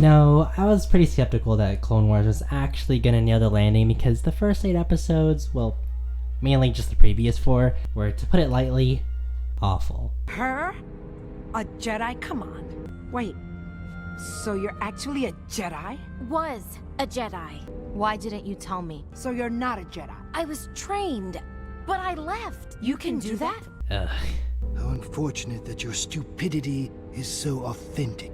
know, I was pretty skeptical that Clone Wars was actually gonna nail the landing because the first 8 episodes, well, mainly just the previous 4, were, to put it lightly, awful. Her? A Jedi? Come on. Wait, so you're actually a Jedi? Was a Jedi. Why didn't you tell me? So you're not a Jedi? I was trained, but I left. You can do that? Ugh. How unfortunate that your stupidity is so authentic.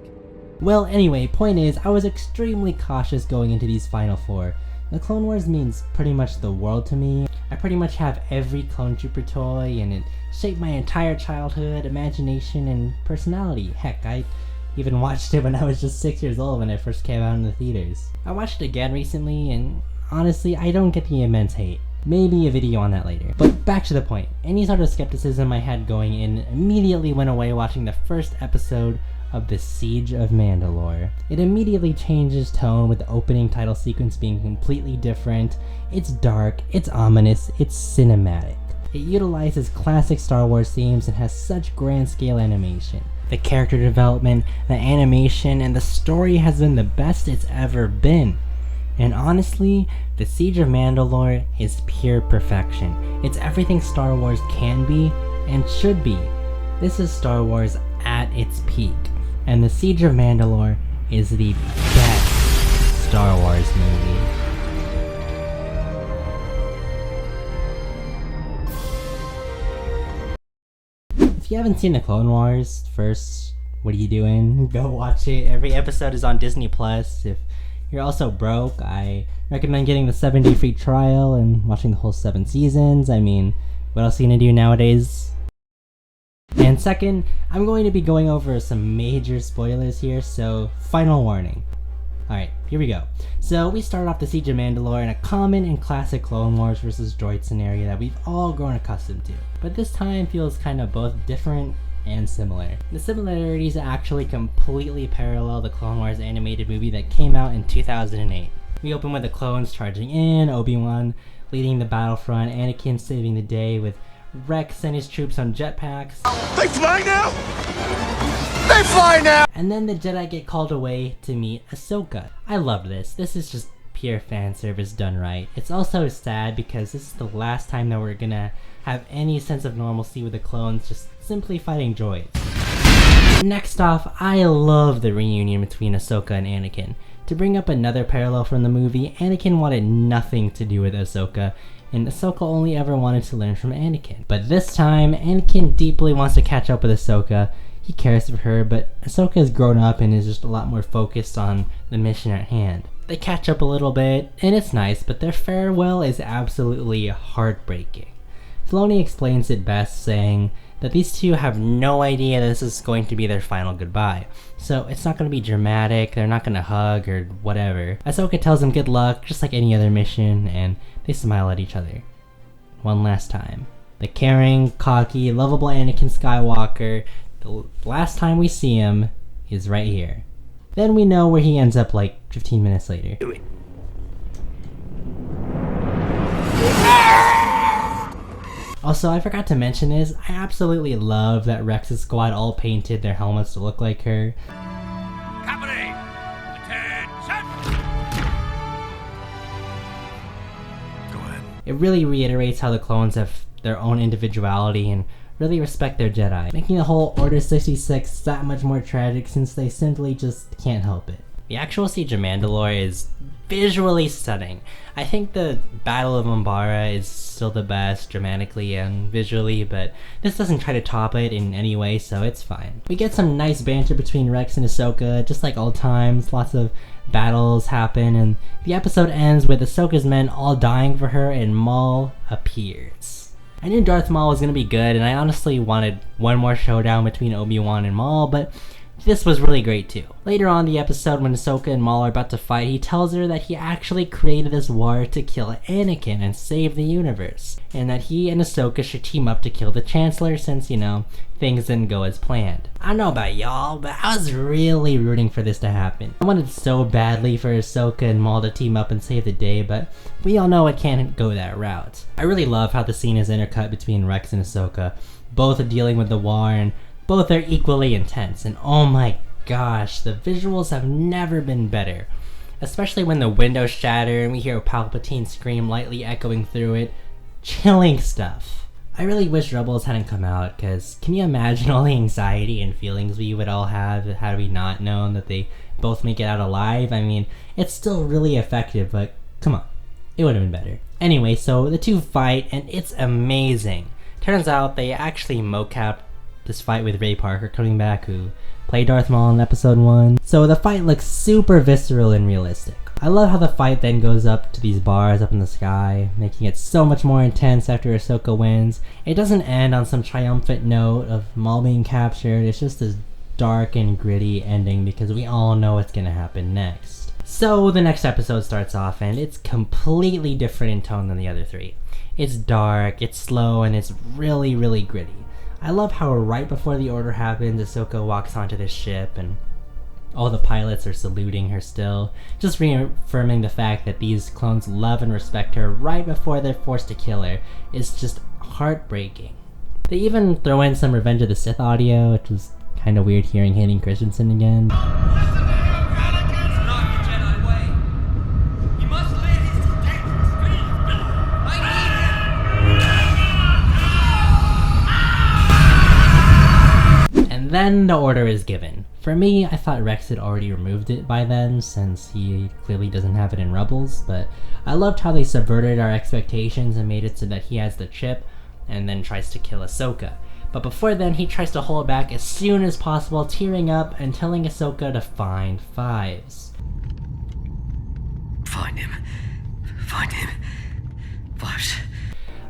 Well, anyway, point is, I was extremely cautious going into these final 4. The Clone Wars means pretty much the world to me. I pretty much have every Clone Trooper toy, and it shaped my entire childhood, imagination, and personality. Heck, I even watched it when I was just 6 years old when it first came out in the theaters. I watched it again recently, and honestly, I don't get the immense hate. Maybe a video on that later. But back to the point. Any sort of skepticism I had going in immediately went away watching the first episode of The Siege of Mandalore. It immediately changes tone with the opening title sequence being completely different. It's dark, it's ominous, it's cinematic. It utilizes classic Star Wars themes and has such grand scale animation. The character development, the animation, and the story has been the best it's ever been. And honestly, The Siege of Mandalore is pure perfection. It's everything Star Wars can be and should be. This is Star Wars at its peak, and The Siege of Mandalore is the best Star Wars movie. If you haven't seen the Clone Wars, first, what are you doing? Go watch it. Every episode is on Disney Plus. If you're also broke, I recommend getting the 7-day free trial and watching the whole 7 seasons. I mean, what else are you gonna do nowadays? And second, I'm going to be going over some major spoilers here, so final warning. Alright, here we go. So we start off the Siege of Mandalore in a common and classic Clone Wars vs. Droid scenario that we've all grown accustomed to. But this time feels kind of both different and similar. The similarities actually completely parallel the Clone Wars animated movie that came out in 2008. We open with the clones charging in, Obi-Wan leading the battlefront, Anakin saving the day with Rex and his troops on jetpacks. They fly now! They fly now! And then the Jedi get called away to meet Ahsoka. I love this. This is just pure fan service done right. It's also sad because this is the last time that we're gonna have any sense of normalcy with the clones just simply fighting droids. Next off, I love the reunion between Ahsoka and Anakin. To bring up another parallel from the movie, Anakin wanted nothing to do with Ahsoka, and Ahsoka only ever wanted to learn from Anakin. But this time, Anakin deeply wants to catch up with Ahsoka. He cares for her, but Ahsoka has grown up and is just a lot more focused on the mission at hand. They catch up a little bit, and it's nice, but their farewell is absolutely heartbreaking. Filoni explains it best, saying that these two have no idea this is going to be their final goodbye. So it's not going to be dramatic, they're not going to hug or whatever. Ahsoka tells him good luck, just like any other mission, and they smile at each other. One last time. The caring, cocky, lovable Anakin Skywalker, the last time we see him is right here. Then we know where he ends up like 15 minutes later. Also, I forgot to mention this, I absolutely love that Rex's squad all painted their helmets to look like her. Company, attention! Go ahead. It really reiterates how the clones have their own individuality and really respect their Jedi, making the whole Order 66 that much more tragic since they simply just can't help it. The actual Siege of Mandalore is visually stunning. I think the Battle of Umbara is still the best dramatically and visually, but this doesn't try to top it in any way, so it's fine. We get some nice banter between Rex and Ahsoka, just like old times. Lots of battles happen, and the episode ends with Ahsoka's men all dying for her and Maul appears. I knew Darth Maul was gonna be good, and I honestly wanted one more showdown between Obi-Wan and Maul, but this was really great too. Later on in the episode, when Ahsoka and Maul are about to fight, he tells her that he actually created this war to kill Anakin and save the universe, and that he and Ahsoka should team up to kill the Chancellor since, you know, things didn't go as planned. I don't know about y'all, but I was really rooting for this to happen. I wanted so badly for Ahsoka and Maul to team up and save the day, but we all know it can't go that route. I really love how the scene is intercut between Rex and Ahsoka. Both are dealing with the war, and both are equally intense, and oh my gosh, the visuals have never been better. Especially when the windows shatter and we hear Palpatine scream lightly echoing through it. Chilling stuff. I really wish Rebels hadn't come out, because can you imagine all the anxiety and feelings we would all have had we not known that they both make it out alive? I mean, it's still really effective, but come on, it would have been better. Anyway, so the two fight, and it's amazing. Turns out they actually mocapped this fight with Ray Parker coming back, who played Darth Maul in episode 1. So the fight looks super visceral and realistic. I love how the fight then goes up to these bars up in the sky, making it so much more intense after Ahsoka wins. It doesn't end on some triumphant note of Maul being captured. It's just this dark and gritty ending because we all know what's gonna happen next. So the next episode starts off and it's completely different in tone than the other three. It's dark, it's slow, and it's really, really gritty. I love how right before the order happens, Ahsoka walks onto this ship and all the pilots are saluting her still, just reaffirming the fact that these clones love and respect her right before they're forced to kill her. It's just heartbreaking. They even throw in some Revenge of the Sith audio, which was kind of weird hearing Hayden Christensen again. And then the order is given. For me, I thought Rex had already removed it by then, since he clearly doesn't have it in Rebels, but I loved how they subverted our expectations and made it so that he has the chip, and then tries to kill Ahsoka. But before then, he tries to hold back as soon as possible, tearing up and telling Ahsoka to find Fives. Find him. Find him. Fives.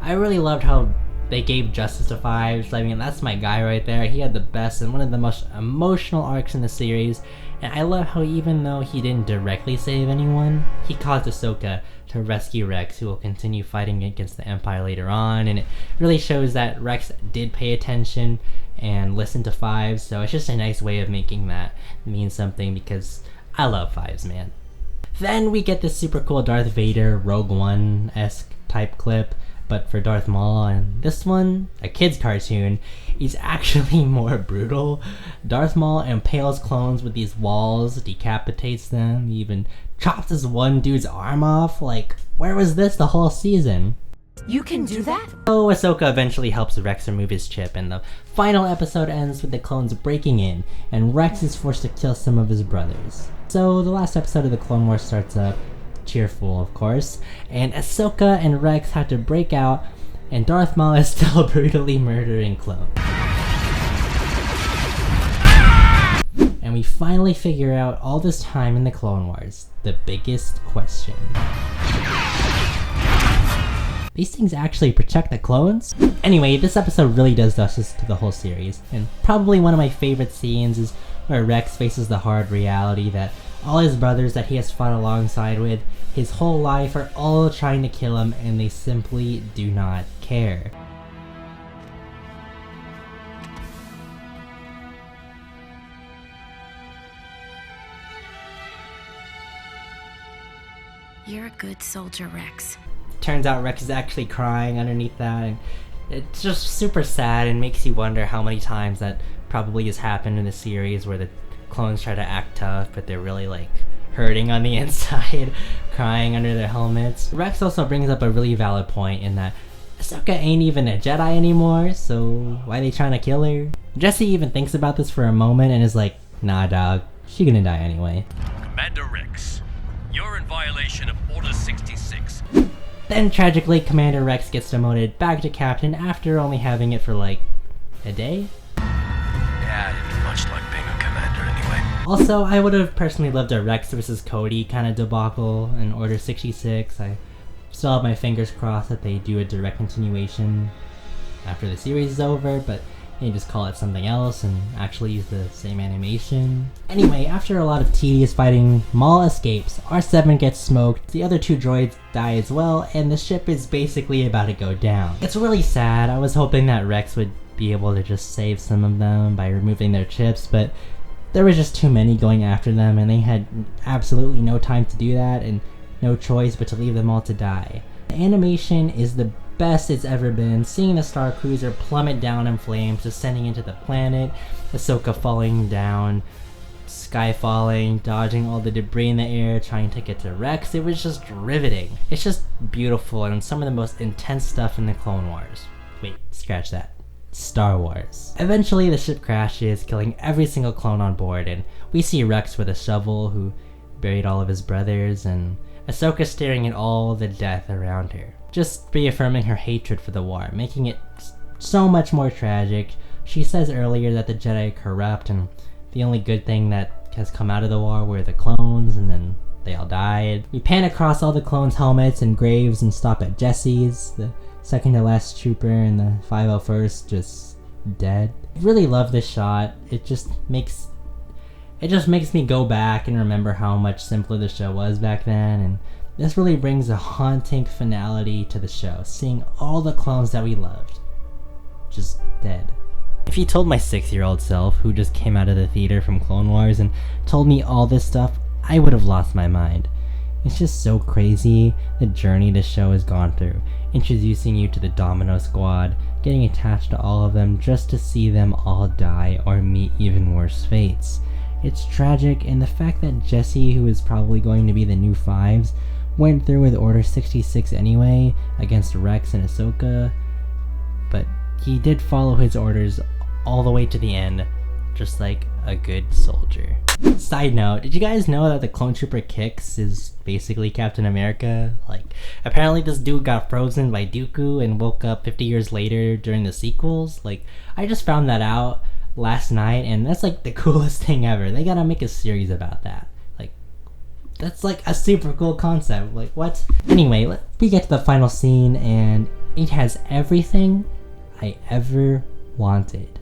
I really loved how they gave justice to Fives. I mean, that's my guy right there. He had the best and one of the most emotional arcs in the series. And I love how even though he didn't directly save anyone, he caused Ahsoka to rescue Rex, who will continue fighting against the Empire later on. And it really shows that Rex did pay attention and listen to Fives. So it's just a nice way of making that mean something, because I love Fives, man. Then we get this super cool Darth Vader Rogue One-esque type clip, but for Darth Maul, and this one, a kid's cartoon, is actually more brutal. Darth Maul impales clones with these walls, decapitates them, he even chops this one dude's arm off. Like, where was this the whole season? You can do that? So Ahsoka eventually helps Rex remove his chip, and the final episode ends with the clones breaking in, and Rex is forced to kill some of his brothers. So the last episode of the Clone Wars starts up, cheerful of course, and Ahsoka and Rex have to break out, and Darth Maul is still brutally murdering clones. And we finally figure out all this time in the Clone Wars, the biggest question. These things actually protect the clones? Anyway, this episode really does justice to the whole series, and probably one of my favorite scenes is where Rex faces the hard reality that all his brothers that he has fought alongside with his whole life are all trying to kill him, and they simply do not care. You're a good soldier, Rex. Turns out Rex is actually crying underneath that, and it's just super sad and makes you wonder how many times that probably has happened in the series where the clones try to act tough, but they're really like hurting on the inside, crying under their helmets. Rex also brings up a really valid point in that Ahsoka ain't even a Jedi anymore, so why are they trying to kill her? Jesse even thinks about this for a moment and is like, nah dog, she gonna die anyway. Commander Rex, you're in violation of Order 66. Then tragically, Commander Rex gets demoted back to Captain after only having it for like a day? Yeah, it'd be much like being a commander anyway. Also, I would have personally loved a Rex vs. Cody kind of debacle in Order 66. I still have my fingers crossed that they do a direct continuation after the series is over, but they just call it something else and actually use the same animation. Anyway, after a lot of tedious fighting, Maul escapes, R7 gets smoked, the other two droids die as well, and the ship is basically about to go down. It's really sad. I was hoping that Rex would be able to just save some of them by removing their chips, but there was just too many going after them, and they had absolutely no time to do that and no choice but to leave them all to die. The animation is the best it's ever been, seeing the Star Cruiser plummet down in flames, descending into the planet, Ahsoka falling down sky falling, dodging all the debris in the air, trying to get to Rex. It was just riveting. It's just beautiful and some of the most intense stuff in the Clone Wars. Wait, scratch that. Star Wars. Eventually the ship crashes, killing every single clone on board, and we see Rex with a shovel who buried all of his brothers, and Ahsoka staring at all the death around her, just reaffirming her hatred for the war, making it so much more tragic. She says earlier that the Jedi are corrupt and the only good thing that has come out of the war were the clones, and then they all died. We pan across all the clones' helmets and graves and stop at Jesse's, the second to last trooper in the 501st, just dead. I really love this shot. It just makes me go back and remember how much simpler the show was back then, and this really brings a haunting finality to the show, seeing all the clones that we loved just dead. If you told my 6-year-old self, who just came out of the theater from Clone Wars and told me all this stuff, I would have lost my mind. It's just so crazy, the journey this show has gone through, introducing you to the Domino Squad, getting attached to all of them just to see them all die or meet even worse fates. It's tragic, and the fact that Jesse, who is probably going to be the new Fives, went through with Order 66 anyway, against Rex and Ahsoka, but he did follow his orders all the way to the end, just like a good soldier. Side note, did you guys know that the Clone Trooper Kix is basically Captain America? Like, apparently this dude got frozen by Dooku and woke up 50 years later during the sequels. Like, I just found that out last night, and that's like the coolest thing ever. They gotta make a series about that. Like, that's like a super cool concept. Like, what? Anyway, we get to the final scene, and it has everything I ever wanted.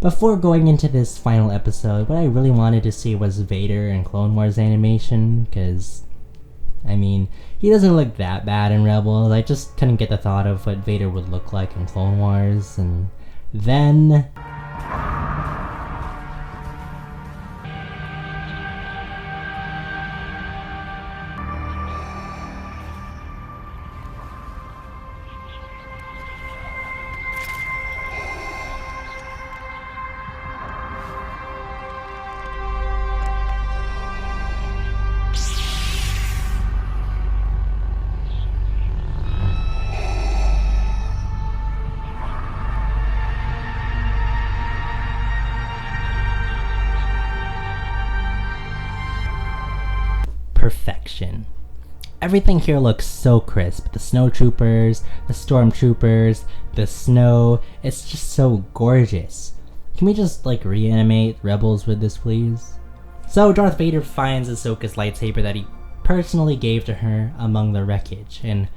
Before going into this final episode, what I really wanted to see was Vader in Clone Wars animation, because, I mean, he doesn't look that bad in Rebels. I just couldn't get the thought of what Vader would look like in Clone Wars, and then perfection. Everything here looks so crisp. The snowtroopers, the stormtroopers, the snow, it's just so gorgeous. Can we just like reanimate Rebels with this, please? So Darth Vader finds Ahsoka's lightsaber that he personally gave to her among the wreckage, and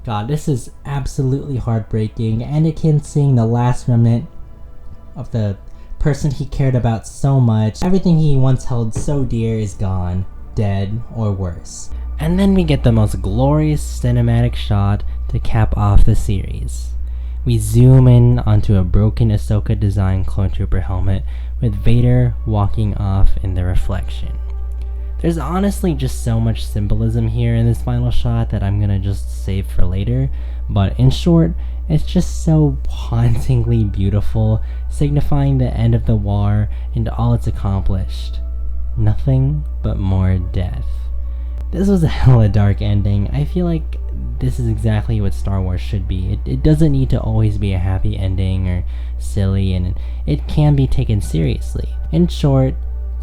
God, this is absolutely heartbreaking. Anakin seeing the last remnant of the person he cared about so much. Everything he once held so dear is gone, dead, or worse. And then we get the most glorious cinematic shot to cap off the series. We zoom in onto a broken Ahsoka designed clone trooper helmet with Vader walking off in the reflection. There's honestly just so much symbolism here in this final shot that I'm gonna just save for later, but in short, it's just so hauntingly beautiful, signifying the end of the war and all it's accomplished. Nothing but more death. This was a hella dark ending. I feel like this is exactly what Star Wars should be. It doesn't need to always be a happy ending or silly, and it can be taken seriously. In short,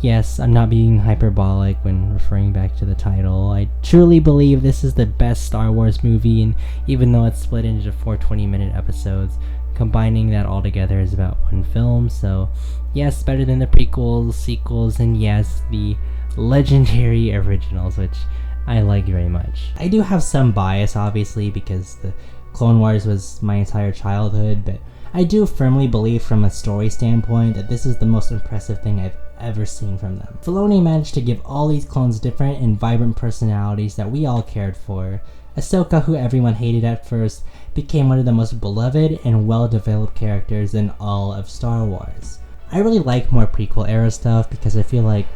yes, I'm not being hyperbolic when referring back to the title. I truly believe this is the best Star Wars movie, and even though it's split into 4 20-minute episodes, combining that all together is about one film. So yes, better than the prequels, sequels, and yes, the legendary originals, which I like very much. I do have some bias, obviously, because the Clone Wars was my entire childhood, but I do firmly believe from a story standpoint that this is the most impressive thing I've ever seen from them. Filoni managed to give all these clones different and vibrant personalities that we all cared for. Ahsoka, who everyone hated at first, became one of the most beloved and well-developed characters in all of Star Wars. I really like more prequel era stuff because I feel like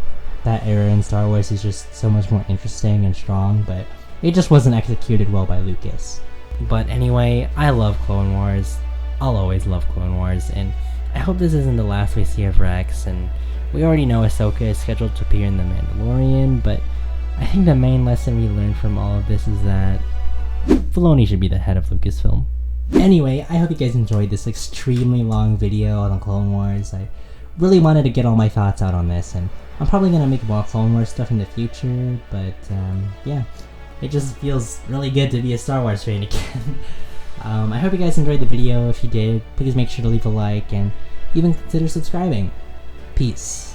that era in Star Wars is just so much more interesting and strong, but it just wasn't executed well by Lucas. But anyway, I love Clone Wars. I'll always love Clone Wars, and I hope this isn't the last we see of Rex, and We already know Ahsoka is scheduled to appear in The Mandalorian, but I think the main lesson we learned from all of this is that Filoni should be the head of Lucasfilm. Anyway, I hope you guys enjoyed this extremely long video on the Clone Wars. I really wanted to get all my thoughts out on this, and I'm probably going to make more Clone Wars stuff in the future, but yeah, it just feels really good to be a Star Wars fan again. I hope you guys enjoyed the video. If you did, please make sure to leave a like and even consider subscribing. Peace.